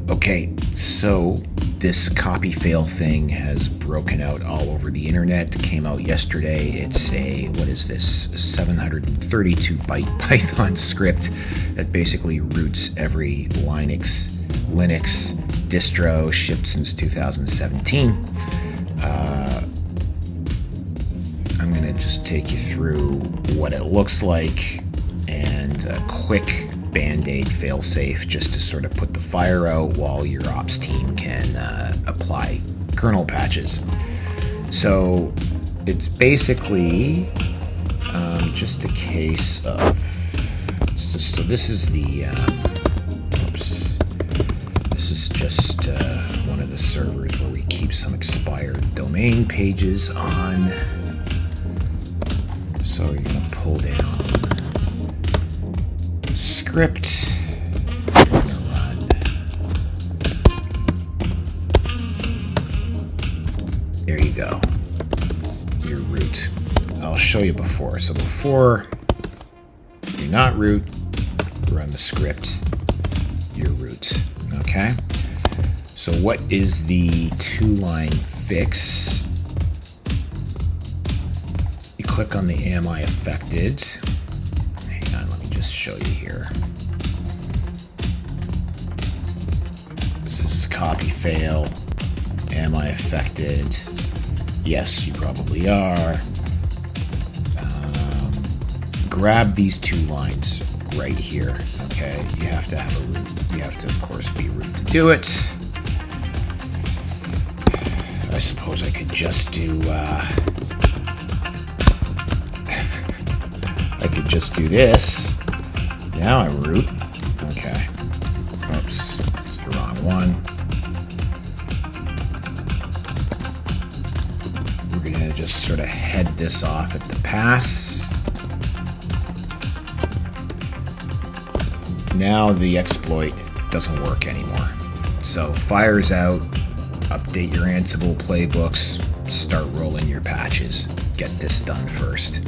Okay, so this CopyFail thing has broken out all over the internet. Came out yesterday. It's a, what is this, 732 byte Python script that basically roots every Linux distro shipped since 2017. I'm going to just take you through what it looks like and a quick band-aid failsafe just to sort of put the fire out while your ops team can apply kernel patches. So it's basically just a case of, so this is the this is just one of the servers where we keep some expired domain pages on. So you're going to pull down the script. You're going to run. There you go. Your root. I'll show you before. So before you're not root, run the script, your root. Okay? So what is the two-line fix? You click on the Am I Affected? Hang on, let me just show you here. This is CopyFail. Am I affected? Yes, you probably are. Grab these two lines right here. Okay, you have to have a root. You have to, of course, be root to do it. I suppose I could just do. I could just do this. Now I'm root. Okay. Oops, it's the wrong one. We're gonna just sort of head this off at the pass. Now the exploit doesn't work anymore. So fires out, update your Ansible playbooks, start rolling your patches. Get this done first.